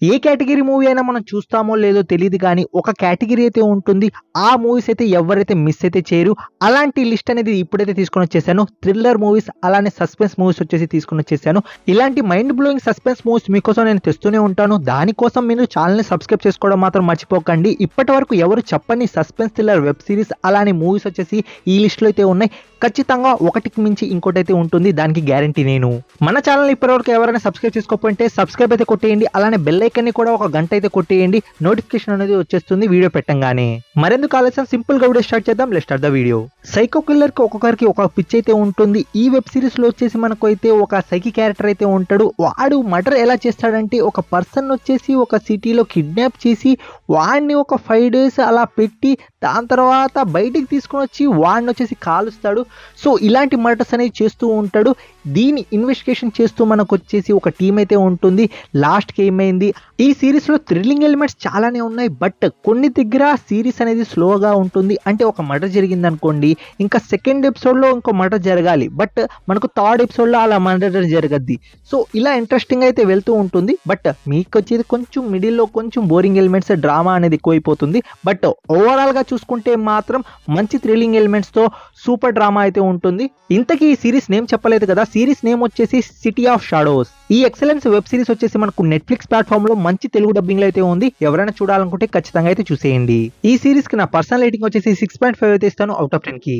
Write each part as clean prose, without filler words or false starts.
ఏ category movie అయినా మనం చూస్తామో లేదో తెలీదు కానీ ఒక కేటగిరీ అయితే ఉంటుంది. ఆ మూవీస్ అయితే ఎవరైతే మిస్ అయితే చేయరు. అలాంటి లిస్ట్ అనేది ఇప్పుడైతే తీసుకొని వచ్చేసాను. థ్రిల్లర్ మూవీస్ అలానే సస్పెన్స్ మూవీస్ వచ్చేసి తీసుకొని వచ్చేసాను. ఇలాంటి మైండ్ బ్లోయింగ్ సస్పెన్స్ మూవీస్ మీకోసం నేను తెస్తూనే ఉంటాను. దానికోసం మీరు ఛానల్ని సబ్స్క్రైబ్ చేసుకోవడం మాత్రం మర్చిపోకండి. ఇప్పటి వరకు ఎవరు చెప్పని సస్పెన్స్ థ్రిల్లర్ వెబ్ సిరీస్ అలానే మూవీస్ వచ్చేసి ఈ లిస్ట్లో అయితే ఉన్నాయి. ఖచ్చితంగా ఒకటికి మించి ఇంకోటి అయితే ఉంటుంది. దానికి గ్యారంటీ నేను. మన ఛానల్ ఇప్పటివరకు ఎవరైనా సబ్స్క్రైబ్ చేసుకోకపోతే సబ్స్క్రైబ్ అయితే కొట్టేయండి. అలానే బెల్ ఐకాన్ ని కూడా ఒక గంట అయితే కొట్టేయండి. నోటిఫికేషన్ అనేది వచ్చేస్తుంది వీడియో పెట్టంగానే. మరెందుకు ఆలస్యం, సింపుల్ గా వీడియో స్టార్ట్ చేద్దాం. Let's start the video. Psycho killer కి ఒక్కొక్కరికి ఒక పిచ్ అయితే ఉంటుంది. ఈ వెబ్ సిరీస్ లో వచ్చేసి మనకు అయితే ఒక సైకి క్యారెక్టర్ అయితే ఉంటాడు. వాడు మర్డర్ ఎలా చేస్తాడంటే ఒక పర్సన్ వచ్చేసి ఒక సిటీలో కిడ్నాప్ చేసి వాడిని ఒక 5 days అలా పెట్టి దాని తర్వాత బయటికి తీసుకొని వచ్చి వాడిని వచ్చేసి కాలుస్తాడు. సో ఇలాంటి మర్డర్స్ అనేవి చేస్తూ ఉంటాడు. దీని ఇన్వెస్టిగేషన్ చేస్తూ మనకు వచ్చేసి ఒక టీం అయితే ఉంటుంది. లాస్ట్కి ఏమైంది, ఈ సిరీస్లో థ్రిల్లింగ్ ఎలిమెంట్స్ చాలానే ఉన్నాయి. బట్ కొన్ని దగ్గర సిరీస్ అనేది స్లోగా ఉంటుంది. అంటే ఒక మర్డర్ జరిగింది అనుకోండి, ఇంకా సెకండ్ ఎపిసోడ్లో ఇంకో మర్డర్ జరగాలి. బట్ మనకు థర్డ్ ఎపిసోడ్లో అలా మర్డర్ జరగద్ది. సో ఇలా ఇంట్రెస్టింగ్ అయితే వెళ్తూ ఉంటుంది. బట్ మీకు వచ్చేది కొంచెం మిడిల్లో కొంచెం బోరింగ్ ఎలిమెంట్స్, డ్రామా అనేది ఎక్కువైపోతుంది. బట్ ఓవరాల్గా చూసుకుంటే మాత్రం మంచి థ్రిల్లింగ్ ఎలిమెంట్స్తో సూపర్ డ్రామా అయితే ఉంటుంది. ఇంతకీ ఈ సిరీస్ నేమ్ చెప్పలేదు కదా. సిరీస్ నేమ్ వచ్చేసి సిటీ ఆఫ్ షాడోస్. ఈ ఎక్సలెన్స్ వెబ్ సిరీస్ వచ్చేసి మనకు నెట్ఫ్లిక్స్ ప్లాట్ఫామ్ లో మంచి తెలుగు డబ్బింగ్ లో అయితే ఉంది. ఎవరైనా చూడాలనుకుంటే ఖచ్చితంగా అయితే చూసేయండి. ఈ సిరీస్ కి నా పర్సనల్ రేటింగ్ వచ్చేసి 6.5 అయితే ఇస్తాను అవుట్ ఆఫ్ 10 కి.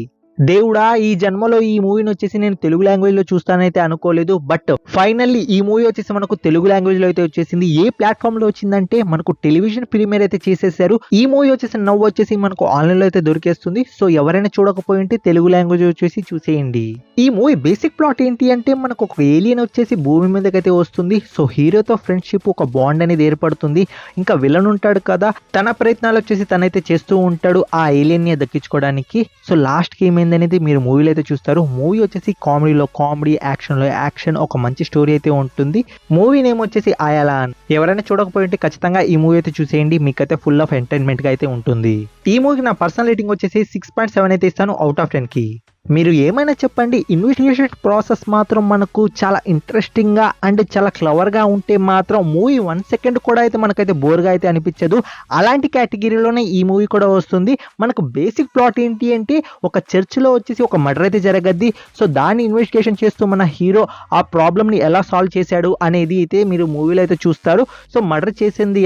దేవుడా, ఈ జన్మలో ఈ మూవీని వచ్చేసి నేను తెలుగు లాంగ్వేజ్ లో చూస్తానైతే అనుకోలేదు. బట్ ఫైనల్లీ ఈ మూవీ వచ్చేసి మనకు తెలుగు లాంగ్వేజ్ లో అయితే వచ్చేసింది. ఏ ప్లాట్ఫామ్ లో వచ్చిందంటే మనకు టెలివిజన్ ప్రీమియర్ అయితే చేసేసారు. ఈ మూవీ వచ్చేసి నవ్వు వచ్చేసి మనకు ఆన్లైన్ లో అయితే దొరికేస్తుంది. సో ఎవరైనా చూడకపోయి ఉంటే తెలుగు లాంగ్వేజ్ వచ్చేసి చూసేయండి. ఈ మూవీ బేసిక్ ప్లాట్ ఏంటి అంటే మనకు ఒక ఏలియన్ వచ్చేసి భూమి మీదకైతే వస్తుంది. సో హీరోతో ఫ్రెండ్షిప్, ఒక బాండ్ అనేది ఏర్పడుతుంది. ఇంకా విలన్ ఉంటాడు కదా, తన ప్రయత్నాలు వచ్చేసి తనైతే చేస్తూ ఉంటాడు ఆ ఏలియన్ ని దక్కించుకోవడానికి. సో లాస్ట్ కి ఏమైంది అనేది మీరు మూవీలో అయితే చూస్తారు. మూవీ వచ్చేసి కామెడీలో కామెడీ, యాక్షన్ లో యాక్షన్, ఒక మంచి స్టోరీ అయితే ఉంటుంది. మూవీ నేమ్ వచ్చేసి అయాలాన్. ఎవరైనా చూడకపోయి ఉంటే ఖచ్చితంగా ఈ మూవీ అయితే చూసేయండి. మీకైతే ఫుల్ ఆఫ్ ఎంటర్టైన్మెంట్ గా అయితే ఉంటుంది. ఈ మూవీకి నా పర్సనల్ రేటింగ్ వచ్చేసి 6.7 అయితే ఇస్తాను అవుట్ ఆఫ్ 10 కి. మీరు ఏమైనా చెప్పండి, ఇన్వెస్టిగేషన్ ప్రాసెస్ మాత్రం మనకు చాలా ఇంట్రెస్టింగ్ గా అండ్ చాలా క్లవర్ గా ఉంటే మాత్రం మూవీ 1 సెకండ్ కూడా అయితే మనకైతే బోర్గా అయితే అనిపించదు. అలాంటి కేటగిరీలోనే ఈ మూవీ కూడా వస్తుంది. మనకు బేసిక్ ప్లాట్ ఏంటి అంటే ఒక చర్చిలో వచ్చేసి ఒక మర్డర్ అయితే జరగద్ది. సో దాన్ని ఇన్వెస్టిగేషన్ చేస్తూ మన హీరో ఆ ప్రాబ్లమ్ ని ఎలా సాల్వ్ చేశాడు అనేది అయితే మీరు మూవీలో అయితే చూస్తారు. సో మర్డర్ చేసింది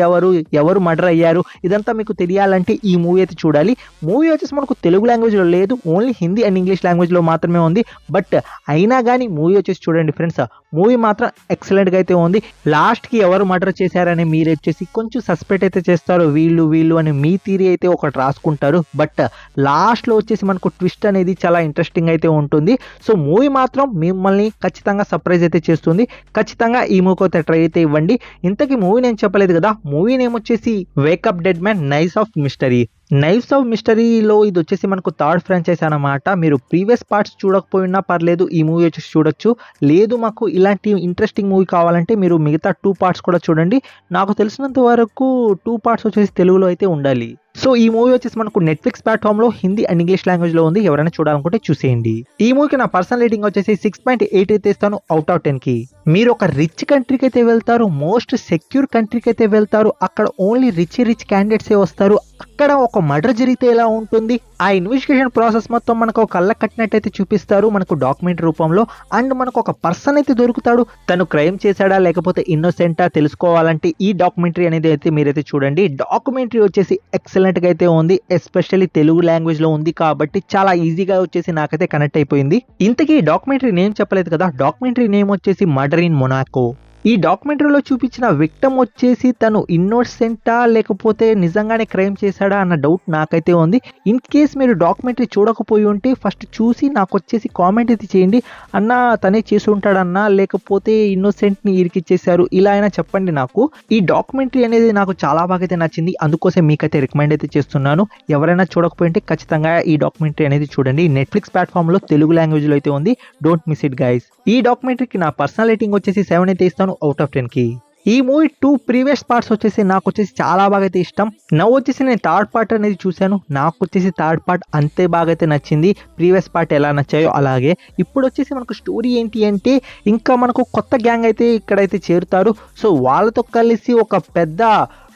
ఎవరు మర్డర్ అయ్యారు, ఇదంతా మీకు తెలియాలంటే ఈ మూవీ అయితే చూడాలి. మూవీ వచ్చేసి మనకు తెలుగు లాంగ్వేజ్ లో లేదు, only Hindi and English language లో మాత్రమే ఉంది. బట్ అయినా కానీ మూవీ వచ్చేసి చూడండి ఫ్రెండ్స్, మూవీ మాత్రం ఎక్సలెంట్ గా అయితే ఉంది. లాస్ట్ కి ఎవరు మర్డర్ చేశారని మీరు వచ్చేసి కొంచెం సస్పెక్ట్ అయితే చేస్తారు, వీళ్ళు అని మీ థియరీ అయితే ఒకటి రాసుకుంటారు. బట్ లాస్ట్ లో వచ్చేసి మనకు ట్విస్ట్ అనేది చాలా ఇంట్రెస్టింగ్ అయితే ఉంటుంది. సో మూవీ మాత్రం మిమ్మల్ని ఖచ్చితంగా సర్ప్రైజ్ అయితే చేస్తుంది. ఖచ్చితంగా ఈ మూవీకి అయితే ట్రై అయితే ఇవ్వండి. ఇంతకీ మూవీ నేను చెప్పలేదు కదా, మూవీ నేమ్ వచ్చేసి wake up dead man knives of mystery. Knives of మిస్టరీలో ఇది వచ్చేసి మనకు థర్డ్ ఫ్రాంచైజ్ అనమాట. మీరు ప్రీవియస్ పార్ట్స్ చూడకపోయినా పర్లేదు, ఈ మూవీ వచ్చేసి చూడొచ్చు. లేదు మాకు ఇలాంటి ఇంట్రెస్టింగ్ మూవీ కావాలంటే మీరు మిగతా 2 parts కూడా చూడండి. నాకు తెలిసినంత వరకు 2 parts వచ్చేసి తెలుగులో అయితే ఉండాలి. సో ఈ మూవీ వచ్చేసి మనకు నెట్ఫ్లిక్స్ ప్లాట్ఫామ్ లో హిందీ అండ్ ఇంగ్లీష్ లాంగ్వేజ్ లో ఉంది. ఎవరైనా చూడాలనుకుంటే చూసేయండి. ఈ మూవీకి నా పర్సనల్ రేటింగ్ వచ్చేసి 6.8 అయితే ఇస్తాను అవుట్ ఆఫ్ 10 కి. మీరు ఒక రిచ్ కంట్రీకి అయితే వెళ్తారు, మోస్ట్ సెక్యూర్ కంట్రీకి అయితే వెళ్తారు. అక్కడ ఓన్లీ రిచ్ క్యాండిడేట్స్ ఏ వస్తారు. అక్కడ ఒక మర్డర్ జరిగితే ఎలా ఉంటుంది, ఆ ఇన్వెస్టిగేషన్ ప్రాసెస్ మొత్తం మనకు ఒక కళ్ళ కట్టినట్టయితే చూపిస్తారు మనకు డాక్యుమెంటరీ రూపంలో. అండ్ మనకు ఒక పర్సన్ అయితే దొరుకుతాడు, తను క్రైమ్ చేశాడా లేకపోతే ఇన్నోసెంటా తెలుసుకోవాలంటే ఈ డాక్యుమెంటరీ అనేది అయితే మీరైతే చూడండి. డాక్యుమెంటరీ వచ్చేసి ఎక్సలెంట్ గా అయితే ఉంది. ఎస్పెషల్లీ తెలుగు లాంగ్వేజ్ లో ఉంది కాబట్టి చాలా ఈజీగా వచ్చేసి నాకైతే కనెక్ట్ అయిపోయింది. ఇంతకీ డాక్యుమెంటరీ నేమ్ చెప్పలేదు కదా, డాక్యుమెంటరీ నేమ్ వచ్చేసి మర్డర్ ఇన్ మొనాకో. ఈ డాక్యుమెంటరీలో చూపించిన విక్టమ్ వచ్చేసి తను ఇన్నోసెంటా లేకపోతే నిజంగానే క్రైమ్ చేశాడా అన్న డౌట్ నాకైతే ఉంది. ఇన్ కేస్ మీరు డాక్యుమెంటరీ చూడకపోయి ఉంటే ఫస్ట్ చూసి నాకు వచ్చేసి కామెంట్ అయితే చేయండి. అన్న తనే చేసి ఉంటాడన్నా లేకపోతే ఇన్నోసెంట్ ని ఇరికిచ్చేశారు, ఇలా అయినా చెప్పండి నాకు. ఈ డాక్యుమెంటరీ అనేది నాకు చాలా బాగా అయితే నచ్చింది, అందుకోసం మీకైతే రికమెండ్ అయితే చేస్తున్నాను. ఎవరైనా చూడకపోయి ఉంటే ఖచ్చితంగా ఈ డాక్యుమెంటరీ అనేది చూడండి. నెట్ఫ్లిక్స్ ప్లాట్ఫామ్ లో తెలుగు లాంగ్వేజ్ లో అయితే ఉంది. Don't miss it guys. ఈ డాక్యుమెంటరీకి నా పర్సనల్ రేటింగ్ వచ్చేసి 7 అయితే ఇస్తాను అవుట్ ఆఫ్ 10 కి. ఈ మూవీ 2 ప్రీవియస్ పార్ట్స్ వచ్చేసి నాకు వచ్చేసి చాలా బాగా అయితే ఇష్టం. నవ్వు వచ్చేసి నేను థర్డ్ పార్ట్ అనేది చూశాను. నాకు వచ్చేసి థర్డ్ పార్ట్ అంతే బాగా అయితే నచ్చింది. ప్రీవియస్ పార్ట్ ఎలా నచ్చాయో అలాగే. ఇప్పుడు వచ్చేసి మనకు స్టోరీ ఏంటి అంటే ఇంకా మనకు కొత్త గ్యాంగ్ అయితే ఇక్కడైతే చేరుతారు. సో వాళ్ళతో కలిసి ఒక పెద్ద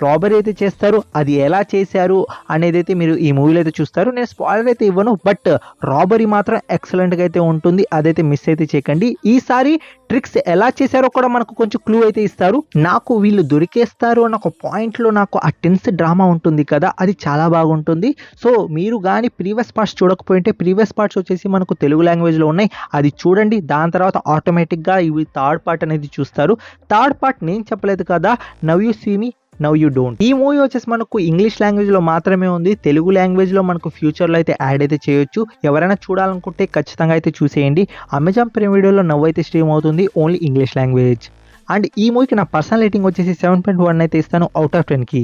రాబరీ అయితే చేస్తారు. అది ఎలా చేశారు అనేది అయితే మీరు ఈ మూవీలో అయితే చూస్తారు. నేను స్పాయిలర్ అయితే ఇవ్వను, బట్ రాబరీ మాత్రం ఎక్సలెంట్గా అయితే ఉంటుంది. అదైతే మిస్ అయితే చేయకండి. ఈసారి ట్రిక్స్ ఎలా చేశారో కూడా మనకు కొంచెం క్లూ అయితే ఇస్తారు. నాకు వీళ్ళు దొరికేస్తారు అన్న ఒక పాయింట్లో నాకు ఆ టెన్స్ డ్రామా ఉంటుంది కదా, అది చాలా బాగుంటుంది. సో మీరు కానీ ప్రీవియస్ పార్ట్స్ చూడకపోయింటే ప్రీవియస్ పార్ట్స్ వచ్చేసి మనకు తెలుగు లాంగ్వేజ్లో ఉన్నాయి, అది చూడండి. దాని తర్వాత ఆటోమేటిక్గా ఇవి థర్డ్ పార్ట్ అనేది చూస్తారు. థర్డ్ పార్ట్ నేను చెప్పలేదు కదా, now you see me now you don't. ఈ మూవీ వచ్చేసి మనకు ఇంగ్లీష్ లాంగ్వేజ్లో మాత్రమే ఉంది. తెలుగు లాంగ్వేజ్లో మనకు ఫ్యూచర్లో అయితే యాడ్ అయితే చేయొచ్చు. ఎవరైనా చూడాలనుకుంటే ఖచ్చితంగా అయితే చూసేయండి. అమెజాన్ ప్రైమ్ వీడియోలో నవ్ అయితే స్ట్రీమ్ అవుతుంది, ఓన్లీ ఇంగ్లీష్ లాంగ్వేజ్. అండ్ ఈ మూవీకి నా పర్సనల్ రేటింగ్ వచ్చేసి 7.1 అయితే ఇస్తాను అవుట్ ఆఫ్ 10కి.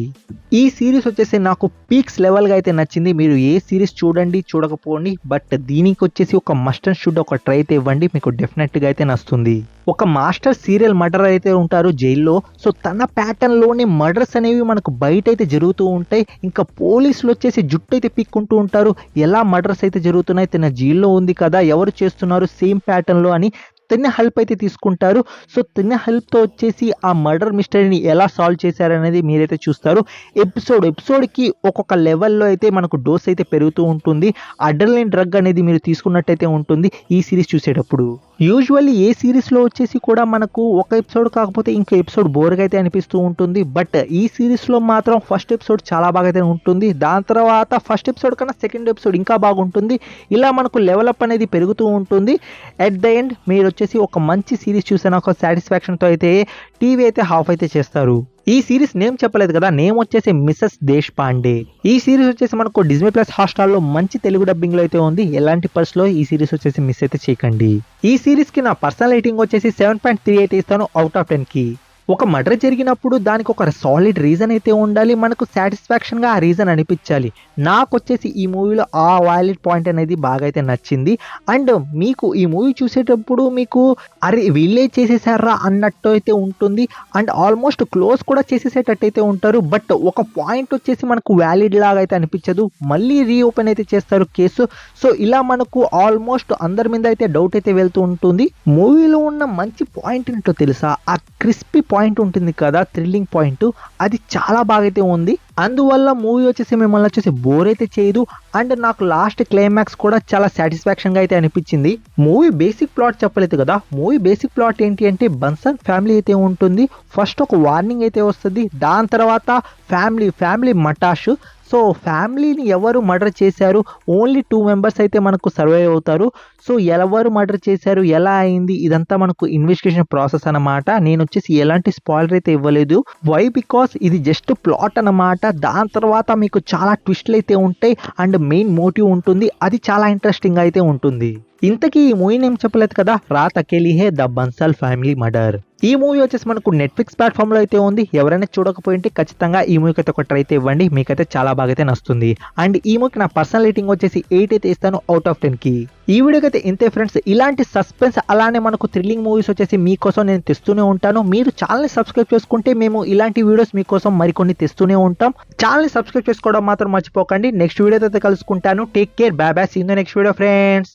ఈ సిరీస్ వచ్చేసి నాకు పీక్స్ లెవెల్గా అయితే నచ్చింది. మీరు ఏ సిరీస్ చూడండి చూడకపోండి, బట్ దీనికి వచ్చేసి ఒక మస్ట్ అండ్ షుడ్ ఒక ట్రై అయితే ఇవ్వండి, మీకు డెఫినెట్గా అయితే నచ్చుతుంది. ఒక మాస్టర్ సీరియల్ మర్డర్ అయితే ఉంటారు జైల్లో. సో తన ప్యాటర్న్లోనే మర్డర్స్ అనేవి మనకు బయట అయితే జరుగుతూ ఉంటాయి. ఇంకా పోలీసులు వచ్చేసి జుట్టు అయితే పిక్కుంటూ ఉంటారు. ఎలా మర్డర్స్ అయితే జరుగుతున్నాయి, తన జైల్లో ఉంది కదా, ఎవరు చేస్తున్నారు సేమ్ ప్యాటర్న్లో అని తిన్న హెల్ప్ అయితే తీసుకుంటారు. సో తిన్న హెల్ప్తో వచ్చేసి ఆ మర్డర్ మిస్టరీని ఎలా సాల్వ్ చేశారనేది మీరైతే చూస్తారు. ఎపిసోడ్కి ఒక్కొక్క లెవెల్లో అయితే మనకు డోస్ అయితే పెరుగుతూ ఉంటుంది. అడ్రలిన్ డ్రగ్ అనేది మీరు తీసుకున్నట్టయితే ఉంటుంది ఈ సిరీస్ చూసేటప్పుడు. యూజువల్లీ ఏ సిరీస్లో వచ్చేసి కూడా మనకు ఒక ఎపిసోడ్ కాకపోతే ఇంకో ఎపిసోడ్ బోర్గా అయితే అనిపిస్తూ ఉంటుంది. బట్ ఈ సిరీస్లో మాత్రం ఫస్ట్ ఎపిసోడ్ చాలా బాగా అయితే ఉంటుంది. దాని తర్వాత ఫస్ట్ ఎపిసోడ్ కన్నా సెకండ్ ఎపిసోడ్ ఇంకా బాగుంటుంది. ఇలా మనకు లెవెలప్ అనేది పెరుగుతూ ఉంటుంది. ఎట్ ద ఎండ్ మీరు వచ్చేసి ఒక మంచి సిరీస్ చూసిన ఒక సాటిస్ఫాక్షన్తో అయితే టీవీ అయితే హాఫ్ అయితే చేస్తారు. ఈ సిరీస్ నేమ్ చెప్పలేదు కదా, నేమ్ వచ్చేసి మిసెస్ దేశ్ పాండే. ఈ సిరీస్ వచ్చేసి మనకు డిజ్నీ ప్లస్ హాట్‌స్టార్లో మంచి తెలుగు డబ్బింగ్ లో అయితే ఉంది. ఎలాంటి పర్స్లో ఈ సిరీస్ వచ్చేసి మిస్ అయితే చేయకండి. ఈ సిరీస్ కి నా పర్సనల్ రేటింగ్ వచ్చేసి 7.38 ఇస్తాను అవుట్ ఆఫ్ 10కి. ఒక మర్డర్ జరిగినప్పుడు దానికి ఒక సాలిడ్ రీజన్ అయితే ఉండాలి, మనకు సాటిస్ఫాక్షన్గా ఆ రీజన్ అనిపించాలి. నాకు వచ్చేసి ఈ మూవీలో ఆ వాలిడ్ పాయింట్ అనేది బాగా అయితే నచ్చింది. అండ్ మీకు ఈ మూవీ చూసేటప్పుడు మీకు అరే వీళ్ళే చేసేసారా అన్నట్టు అయితే ఉంటుంది. అండ్ ఆల్మోస్ట్ క్లోజ్ కూడా చేసేసేటట్టు అయితే ఉంటారు. బట్ ఒక పాయింట్ వచ్చేసి మనకు వ్యాలిడ్ లాగా అయితే అనిపించదు. మళ్ళీ రీఓపెన్ అయితే చేస్తారు కేసు. సో ఇలా మనకు ఆల్మోస్ట్ అందరి మీద అయితే డౌట్ అయితే వెళ్తూ ఉంటుంది. మూవీలో ఉన్న మంచి పాయింట్ ఏంటో తెలుసా, ఆ క్రిస్పీ పాయింట్ ఉంటుంది కదా, థ్రిల్లింగ్ పాయింట్, అది చాలా బాగా అయితే ఉంది. అందువల్ల మూవీ వచ్చేసి మిమ్మల్ని వచ్చేసి బోర్ అయితే చేయదు. అండ్ నాకు లాస్ట్ క్లైమాక్స్ కూడా చాలా సాటిస్ఫాక్షన్గా అయితే అనిపించింది. మూవీ బేసిక్ ప్లాట్ చెప్పలేదు కదా, మూవీ బేసిక్ ప్లాట్ ఏంటి అంటే బన్సల్ ఫ్యామిలీ అయితే ఉంటుంది. ఫస్ట్ ఒక వార్నింగ్ అయితే వస్తుంది, దాని తర్వాత ఫ్యామిలీ మటాష్. సో ఫ్యామిలీని ఎవరు మర్డర్ చేశారు, ఓన్లీ 2 మెంబర్స్ అయితే మనకు సర్వైవ్ అవుతారు. సో ఎవరు మర్డర్ చేశారు, ఎలా అయింది, ఇదంతా మనకు ఇన్వెస్టిగేషన్ ప్రాసెస్ అన్నమాట. నేను వచ్చేసి ఎలాంటి స్పాయిలర్ అయితే ఇవ్వలేదు. వై బికాస్ ఇది జస్ట్ ప్లాట్ అన్నమాట. దాని తర్వాత మీకు చాలా ట్విస్ట్లు అయితే ఉంటాయి అండ్ మెయిన్ మోటివ్ ఉంటుంది, అది చాలా ఇంట్రెస్టింగ్ అయితే ఉంటుంది. ఇంతకీ ఈ మూవీ నేమ్ చెప్పలేదు కదా, రాత్ అకేలీ హే ద బన్సల్ ఫ్యామిలీ మర్డర్. ఈ మూవీ వచ్చేసి మనకు నెట్ఫ్లిక్స్ ప్లాట్ఫామ్లో అయితే ఉంది. ఎవరైనా చూడకపోయింటే ఖచ్చితంగా ఈ మూవీకి అయితే ఒక ట్రై అయితే ఇవ్వండి, మీకైతే చాలా బాగా అయితే నచ్చుతుంది. అండ్ ఈ మూవీకి నా పర్సనల్ రేటింగ్ వచ్చేసి 8 అయితే ఇస్తాను అవుట్ ఆఫ్ 10కి. ఈ వీడియోకి అయితే ఇంతే ఫ్రెండ్స్. ఇలాంటి సస్పెన్స్ అలానే మనకు థ్రిల్లింగ్ మూవీస్ వచ్చేసి మీకోసం నేను తెస్తూనే ఉంటాను. మీరు ఛానల్ని సబ్స్క్రైబ్ చేసుకుంటే మేము ఇలాంటి వీడియోస్ మీకోసం మరికొన్ని తెస్తూనే ఉంటాం. ఛానల్ని సబ్స్క్రైబ్ చేసుకోవడం మాత్రం మర్చిపోకండి. నెక్స్ట్ వీడియోతో అయితే కలుసుకుంటాను. Take care, bye bye, see you in the next video friends.